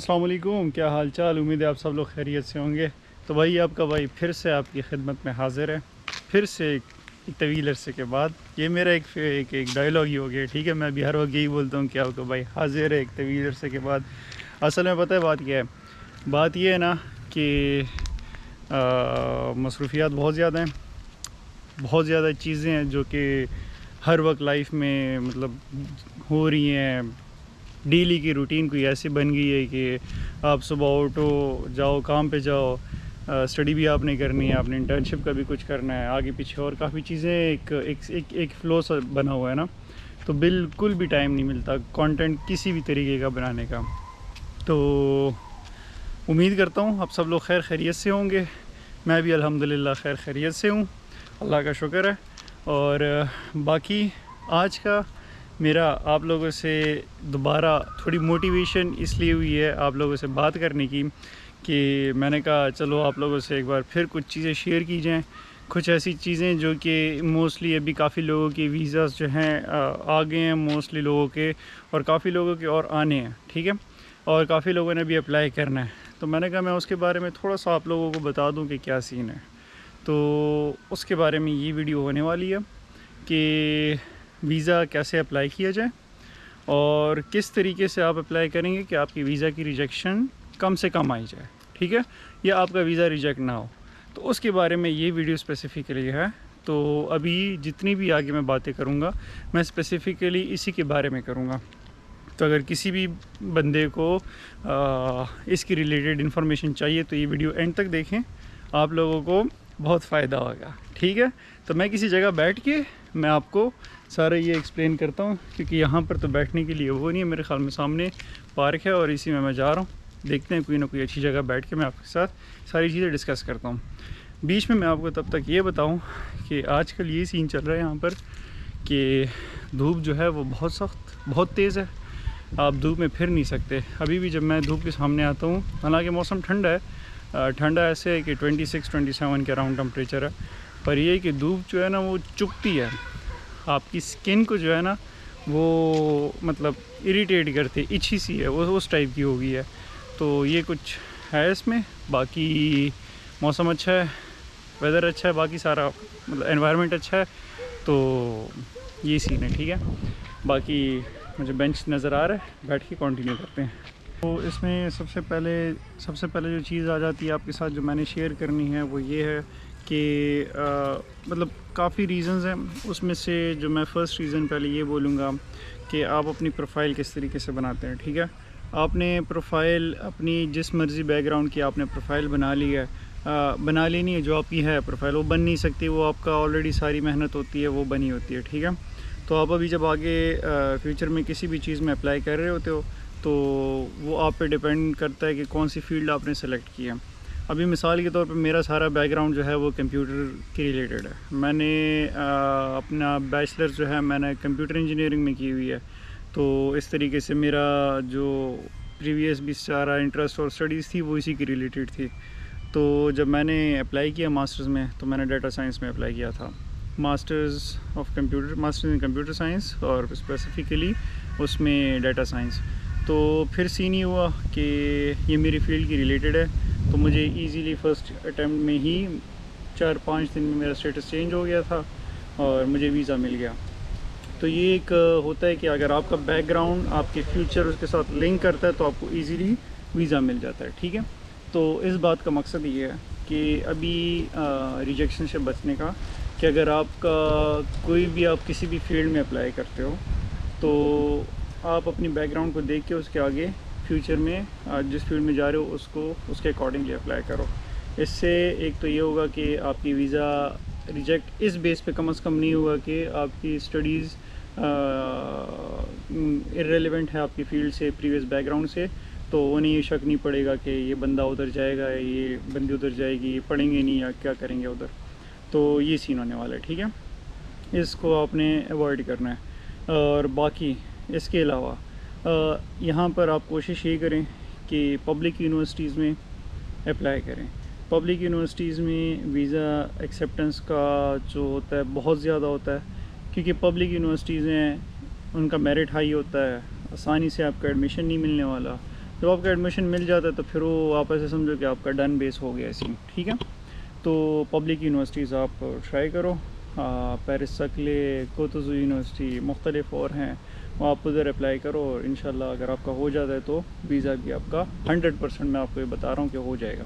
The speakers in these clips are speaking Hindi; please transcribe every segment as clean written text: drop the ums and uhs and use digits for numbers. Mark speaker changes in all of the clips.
Speaker 1: अस्सलाम वालेकुम, क्या हाल चाल। उम्मीद है आप सब लोग खैरियत से होंगे। तो भाई आपका भाई फिर से आपकी खिदमत में हाज़िर है, फिर से एक तवील अरसे के बाद। ये मेरा एक डायलॉग ही हो गया, ठीक है। मैं भी हर वक्त यही बोलता हूँ कि आपका भाई हाज़िर है एक तवील अरसे के बाद। असल में पता है बात क्या है? बात ये है ना कि मसरूफियात बहुत ज़्यादा हैं, बहुत ज़्यादा चीज़ें हैं जो कि हर वक्त लाइफ में मतलब हो रही हैं। डेली की रूटीन कोई ऐसी बन गई है कि आप सुबह उठो, जाओ काम पे जाओ, स्टडी भी आपने करनी है, आपने इंटर्नशिप का भी कुछ करना है, आगे पीछे और काफ़ी चीज़ें एक फ़्लो सा बना हुआ है ना। तो बिल्कुल भी टाइम नहीं मिलता कंटेंट किसी भी तरीके का बनाने का। तो उम्मीद करता हूँ आप सब लोग खैर खैरियत से होंगे। मैं भी अल्हम्दुलिल्लाह खैर खैरियत से हूँ, अल्लाह का शुक्र है। और बाकी आज का मेरा आप लोगों से दोबारा थोड़ी मोटिवेशन इसलिए हुई है आप लोगों से बात करने की कि मैंने कहा चलो आप लोगों से एक बार फिर कुछ चीज़ें शेयर की जाएँ। कुछ ऐसी चीज़ें जो कि मोस्टली अभी काफ़ी लोगों के वीज़ाज़ जो हैं आ गए हैं मोस्टली लोगों के, और काफ़ी लोगों के और आने हैं, ठीक है। और काफ़ी लोगों ने भी अप्लाई करना है। तो मैंने कहा मैं उसके बारे में थोड़ा सा आप लोगों को बता दूं कि क्या सीन है। तो उसके बारे में ये वीडियो होने वाली है कि वीज़ा कैसे अप्लाई किया जाए और किस तरीके से आप अप्लाई करेंगे कि आपकी वीज़ा की रिजेक्शन कम से कम आई जाए, ठीक है, या आपका वीज़ा रिजेक्ट ना हो। तो उसके बारे में ये वीडियो स्पेसिफ़िकली है। तो अभी जितनी भी आगे मैं बातें करूँगा मैं स्पेसिफ़िकली इसी के बारे में करूँगा। तो अगर किसी भी बंदे को इसकी रिलेटेड इन्फॉर्मेशन चाहिए तो ये वीडियो एंड तक देखें, आप लोगों को बहुत फ़ायदा होगा, ठीक है। तो मैं किसी जगह बैठ के मैं आपको सारा ये एक्सप्लेन करता हूँ, क्योंकि यहाँ पर तो बैठने के लिए वो नहीं है। मेरे ख्याल में सामने पार्क है और इसी में मैं जा रहा हूँ। देखते हैं कोई ना कोई अच्छी जगह बैठ के मैं आपके साथ सारी चीज़ें डिस्कस करता हूँ। बीच में मैं आपको तब तक ये बताऊँ कि आजकल ये सीन चल रहा है यहाँ पर कि धूप जो है वो बहुत सख्त, बहुत तेज़ है। आप धूप में फिर नहीं सकते। अभी भी जब मैं धूप के सामने आता हूँ, हालांकि मौसम ठंडा है, ठंडा ऐसे है कि 26-27 के अराउंड टेम्परेचर है, पर ये कि धूप जो है ना वो चुभती है आपकी स्किन को, जो है ना वो मतलब इरिटेट करती, इच्छी सी है वो, उस टाइप की हो गई है। तो ये कुछ है इसमें। बाकी मौसम अच्छा है, वेदर अच्छा है, बाकी सारा मतलब एनवायरनमेंट अच्छा है। तो ये सीन है, ठीक है। बाकी मुझे बेंच नज़र आ रहा है, बैठ के कंटिन्यू करते हैं। तो इसमें सबसे पहले जो चीज़ आ जाती है आपके साथ जो मैंने शेयर करनी है वो ये है कि मतलब काफ़ी रीज़न्स हैं। उसमें से जो मैं फ़र्स्ट रीज़न पहले ये बोलूँगा कि आप अपनी प्रोफाइल किस तरीके से बनाते हैं, ठीक है। आपने प्रोफाइल अपनी जिस मर्ज़ी बैकग्राउंड की आपने प्रोफाइल बना ली है, बना लेनी है। जो आपकी है प्रोफाइल वो बन नहीं सकती, वो आपका ऑलरेडी सारी मेहनत होती है वो बनी होती है, ठीक है। तो आप अभी जब आगे फ्यूचर में किसी भी चीज़ में अप्लाई कर रहे होते हो तो वो आप पे डिपेंड करता है कि कौन सी फ़ील्ड आपने सेलेक्ट की है। अभी मिसाल के तौर पे मेरा सारा बैकग्राउंड जो है वो कंप्यूटर के रिलेटेड है। मैंने अपना बैचलर जो है मैंने कंप्यूटर इंजीनियरिंग में की हुई है। तो इस तरीके से मेरा जो प्रीवियस भी सारा इंटरेस्ट और स्टडीज़ थी वो इसी की रिलेटेड थी। तो जब मैंने अप्लाई किया मास्टर्स में तो मैंने डाटा साइंस में अप्लाई किया था, मास्टर्स इन कंप्यूटर साइंस, और स्पेसिफ़िकली उसमें डाटा साइंस। तो फिर सीन ये हुआ कि ये मेरी फ़ील्ड की रिलेटेड है, तो मुझे इजीली फ़र्स्ट अटैम्प्ट में ही 4-5 दिन में मेरा स्टेटस चेंज हो गया था और मुझे वीज़ा मिल गया। तो ये एक होता है कि अगर आपका बैकग्राउंड आपके फ्यूचर उसके साथ लिंक करता है तो आपको ईज़िली वीज़ा मिल जाता है, ठीक है। तो इस बात का मकसद ये है कि अभी रिजेक्शन से बचने का, कि अगर आपका कोई भी आप किसी भी फील्ड में अप्लाई करते हो तो आप अपनी बैकग्राउंड को देख के उसके आगे फ्यूचर में जिस फील्ड में जा रहे हो उसको उसके अकॉर्डिंगली अप्लाई करो। इससे एक तो ये होगा कि आपकी वीज़ा रिजेक्ट इस बेस पे कम से कम नहीं हुआ कि आपकी स्टडीज़ इर्रेलेवेंट है आपकी फ़ील्ड से, प्रीवियस बैकग्राउंड से। तो उन्हें ये शक नहीं पड़ेगा कि ये बंदा उधर जाएगा, ये बंदी उधर जाएगी, ये पढ़ेंगे नहीं या क्या करेंगे उधर। तो ये सीन होने वाला है, ठीक है। इसको आपने अवॉइड करना है। और बाकी इसके अलावा यहाँ पर आप कोशिश ये करें कि पब्लिक यूनिवर्सिटीज़ में अप्लाई करें। पब्लिक यूनिवर्सिटीज़ में वीज़ा एक्सेप्टेंस का जो होता है बहुत ज़्यादा होता है, क्योंकि पब्लिक यूनिवर्सिटीज़ हैं, उनका मेरिट हाई होता है, आसानी से आपका एडमिशन नहीं मिलने वाला। जब आपका एडमिशन मिल जाता है तो फिर वो आप ऐसे समझो कि आपका डन बेस हो गया सीन, ठीक है। तो पब्लिक यूनिवर्सिटीज़ आप ट्राई करो, पेरिस सकले, कोतुज़ू यूनिवर्सिटी, मुख्तलिफ और हैं, वो आप उधर अप्लाई करो और इंशाल्लाह अगर आपका हो जाता है तो वीज़ा भी आपका 100% मैं आपको ये बता रहा हूँ कि हो जाएगा।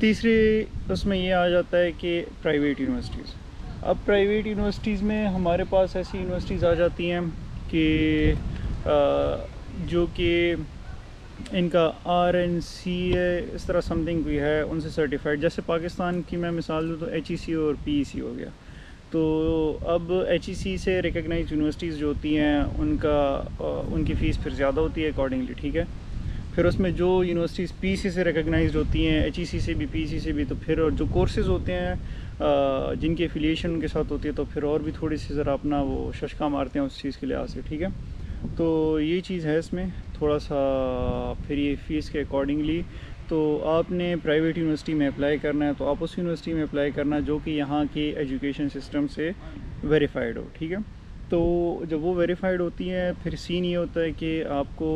Speaker 1: तीसरी उसमें ये आ जाता है कि प्राइवेट यूनिवर्सिटीज़। अब प्राइवेट यूनिवर्सिटीज़ में हमारे पास ऐसी यूनिवर्सिटीज़ आ जाती हैं कि जो कि इनका RNCA इस तरह समथिंग भी है, उनसे सर्टिफाइड। जैसे पाकिस्तान की मैं मिसाल दूँ तो HEC और PEC हो गया। तो अब HEC से रिकगनाइज यूनिवर्सिटीज़ जो होती हैं उनकी फ़ीस फिर ज़्यादा होती है अकॉर्डिंगली, ठीक है। फिर उसमें जो यूनिवर्सिटीज़ PEC से रिकगनाइज्ड होती हैं, HEC से भी, PEC से भी, तो फिर जो कोर्सेज़ होते हैं जिनकी एफिलिएशन उनके साथ होती है तो फिर और भी थोड़ी सी ज़रा अपना वो शशका मारते हैं उस चीज़ के लिहाज से, ठीक है। तो ये चीज़ है इसमें थोड़ा सा फिर ये फ़ीस के अकॉर्डिंगली। तो आपने प्राइवेट यूनिवर्सिटी में अप्लाई करना है तो आप उस यूनिवर्सिटी में अप्लाई करना जो कि यहाँ के एजुकेशन सिस्टम से वेरीफाइड हो, ठीक है। तो जब वो वेरीफाइड होती हैं फिर सीन ये होता है कि आपको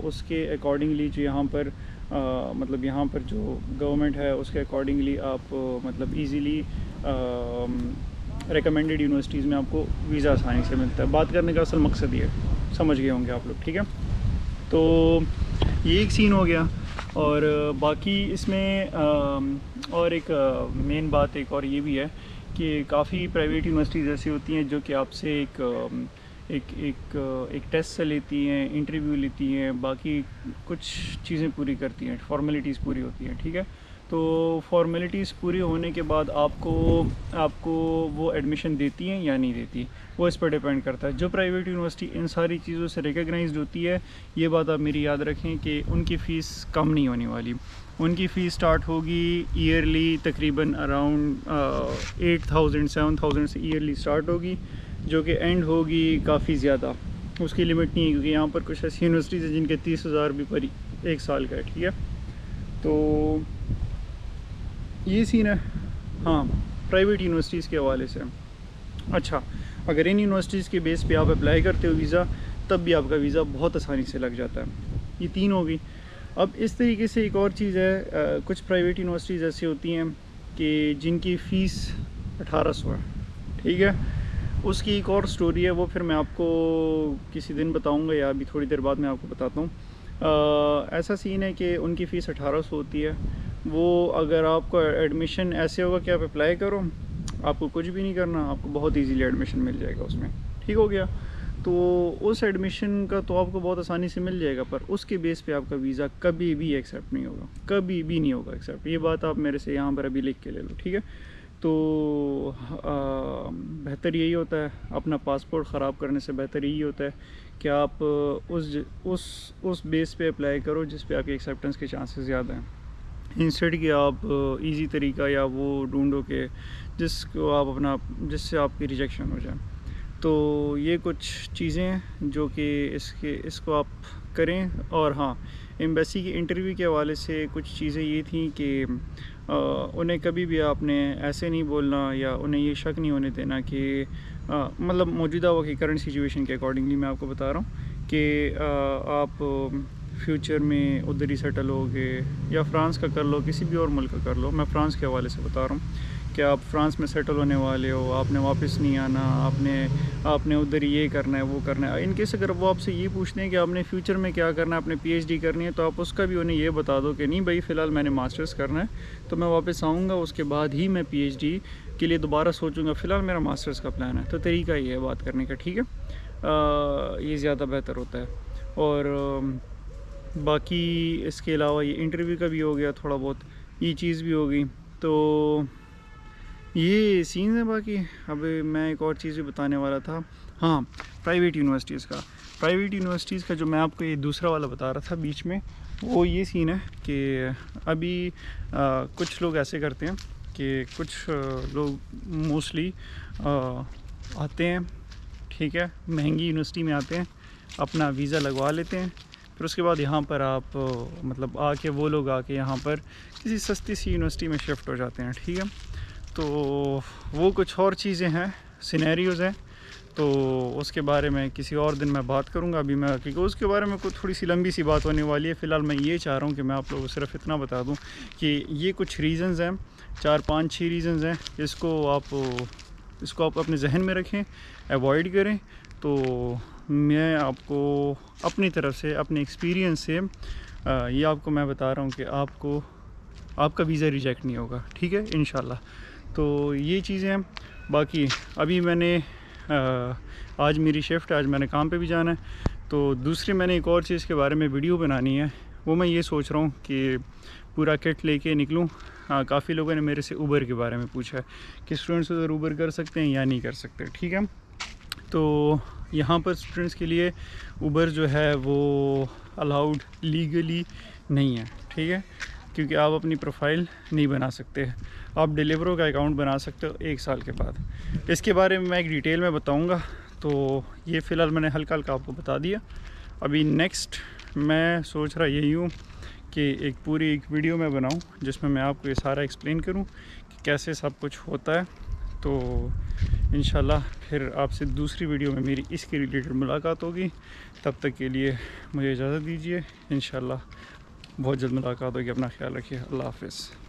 Speaker 1: उसके अकॉर्डिंगली जो यहाँ पर मतलब यहाँ पर जो गवर्नमेंट है उसके अकॉर्डिंगली आप मतलब इजीली रिकमेंडेड यूनिवर्सिटीज़ में आपको वीज़ा आसानी से मिलता है। बात करने का असल मकसद ये समझ गए होंगे आप लोग, ठीक है। तो ये एक सीन हो गया। और बाकी इसमें और एक मेन बात एक और ये भी है कि काफ़ी प्राइवेट यूनिवर्सिटीज़ ऐसी होती हैं जो कि आपसे एक टेस्ट से लेती हैं, इंटरव्यू लेती हैं, बाकी कुछ चीज़ें पूरी करती हैं, फॉर्मेलिटीज़ पूरी होती हैं, ठीक है। तो फॉर्मेलिटीज़ पूरी होने के बाद आपको वो एडमिशन देती हैं या नहीं देती, वो इस पर डिपेंड करता है। जो प्राइवेट यूनिवर्सिटी इन सारी चीज़ों से रिकगनाइज्ड होती है, ये बात आप मेरी याद रखें कि उनकी फ़ीस कम नहीं होने वाली। उनकी फ़ीस स्टार्ट होगी ईयरली तकरीबन अराउंड 8,000-7,000 से ईयरली स्टार्ट होगी, जो कि एंड होगी काफ़ी ज़्यादा, उसकी लिमिट नहीं है, क्योंकि यहाँ पर कुछ ऐसी यूनिवर्सिटीज़ हैं जिनके 30,000 भी पर एक साल का है, ठीक है। तो ये सीन है हाँ प्राइवेट यूनिवर्सिटीज़ के हवाले से। अच्छा, अगर इन यूनिवर्सिटीज़ के बेस पे आप अप्लाई करते हो वीज़ा, तब भी आपका वीज़ा बहुत आसानी से लग जाता है। ये तीन हो गई। अब इस तरीके से एक और चीज़ है, कुछ प्राइवेट यूनिवर्सिटीज़ ऐसी होती हैं कि जिनकी फ़ीस 1800 है, ठीक है। उसकी एक और स्टोरी है, वो फिर मैं आपको किसी दिन बताऊंगा या अभी थोड़ी देर बाद मैं आपको बताता हूँ। ऐसा सीन है कि उनकी फ़ीस 1800 होती है। वो अगर आपका एडमिशन ऐसे होगा कि आप अप्लाई करो, आपको कुछ भी नहीं करना, आपको बहुत इजीली एडमिशन मिल जाएगा उसमें, ठीक हो गया। तो उस एडमिशन का तो आपको बहुत आसानी से मिल जाएगा, पर उसके बेस पे आपका वीज़ा कभी भी एक्सेप्ट नहीं होगा, कभी भी नहीं होगा एक्सेप्ट। ये बात आप मेरे से यहाँ पर अभी लिख के ले लो, ठीक है। तो बेहतर यही होता है, अपना पासपोर्ट ख़राब करने से बेहतर यही होता है कि आप उस बेस पे अप्लाई करो जिस पे आपकी एक्सेप्टेंस के चांसेस ज़्यादा हैं, इंस्टेड कि आप इजी तरीका या वो ढूंढो कि जिससे आपकी रिजेक्शन हो जाए। तो ये कुछ चीज़ें हैं जो कि इसको आप करें। और हाँ, एम्बेसी के इंटरव्यू के हवाले से कुछ चीज़ें ये थी कि उन्हें कभी भी आपने ऐसे नहीं बोलना या उन्हें ये शक नहीं होने देना कि मतलब मौजूदा वक्त की करंट सिचुएशन के अकॉर्डिंगली मैं आपको बता रहा हूँ कि आप फ्यूचर में उधर ही सेटल हो गए या फ्रांस का कर लो, किसी भी और मुल्क का कर लो। मैं फ़्रांस के हवाले से बता रहा हूँ कि आप फ्रांस में सेटल होने वाले हो, आपने वापस नहीं आना, आपने उधर ये करना है, वो करना है। इनकेस अगर वो आपसे ये पूछते हैं कि आपने फ्यूचर में क्या करना है, आपने PhD करनी है, तो आप उसका भी उन्हें ये बता दो कि नहीं भाई फ़िलहाल मैंने मास्टर्स करना है, तो मैं वापस आऊँगा, उसके बाद ही मैं PhD के लिए दोबारा सोचूंगा, फ़िलहाल मेरा मास्टर्स का प्लान है। तो तरीका ये है बात करने का, ठीक है। ये ज़्यादा बेहतर होता है। और बाकी इसके अलावा ये इंटरव्यू का भी हो गया, थोड़ा बहुत ये चीज़ भी हो गई। तो ये सीन है। बाकी अब मैं एक और चीज़ भी बताने वाला था, हाँ प्राइवेट यूनिवर्सिटीज़ का जो मैं आपको ये दूसरा वाला बता रहा था बीच में, वो ये सीन है कि अभी कुछ लोग ऐसे करते हैं कि कुछ लोग मोस्टली आते हैं, ठीक है, महंगी यूनिवर्सिटी में आते हैं, अपना वीज़ा लगवा लेते हैं, फिर उसके बाद यहाँ पर आप मतलब वो लोग आके यहाँ पर किसी सस्ती सी यूनिवर्सिटी में शिफ्ट हो जाते हैं, ठीक है। तो वो कुछ और चीज़ें हैं, सिनेरियोज़ हैं तो उसके बारे में किसी और दिन मैं बात करूँगा। अभी मैं, क्योंकि उसके बारे में कोई थोड़ी सी लंबी सी बात होने वाली है। फ़िलहाल मैं ये चाह रहा हूँ कि मैं आप लोगों को सिर्फ इतना बता दूँ कि ये कुछ रीज़न्स हैं, 4-5-6 रीज़न्स हैं, इसको आप अपने जहन में रखें, अवॉइड करें। तो मैं आपको अपनी तरफ से, अपने एक्सपीरियंस से ये आपको मैं बता रहा हूँ कि आपका वीज़ा रिजेक्ट नहीं होगा, ठीक है, इंशाल्लाह। तो ये चीज़ें हैं। बाकी अभी मैंने आज मेरी शिफ्ट है, आज मैंने काम पे भी जाना है। तो दूसरी मैंने एक और चीज़ के बारे में वीडियो बनानी है, वो मैं ये सोच रहा हूँ कि पूरा किट लेके निकलूँ। काफ़ी लोगों ने मेरे से उबर के बारे में पूछा है कि स्टूडेंट्स उधर उबर कर सकते हैं या नहीं कर सकते, ठीक है। तो यहाँ पर स्टूडेंट्स के लिए उबर जो है वो अलाउड लीगली नहीं है, ठीक है, क्योंकि आप अपनी प्रोफाइल नहीं बना सकते। आप डिलीवरो का अकाउंट बना सकते हो 1 साल के बाद। इसके बारे में मैं एक डिटेल में बताऊंगा। तो ये फ़िलहाल मैंने हल्का हल्का आपको बता दिया। अभी नेक्स्ट मैं सोच रहा यही हूँ कि एक पूरी एक वीडियो में बनाऊँ जिसमें मैं आपको ये सारा एक्सप्लेन करूँ कि कैसे सब कुछ होता है। तो इंशाल्लाह फिर आपसे दूसरी वीडियो में मेरी इसके रिलेटेड मुलाकात होगी। तब तक के लिए मुझे इजाज़त दीजिए। इंशाल्लाह बहुत जल्द मुलाकात होगी। अपना ख्याल रखिए। अल्लाह हाफ़िज़।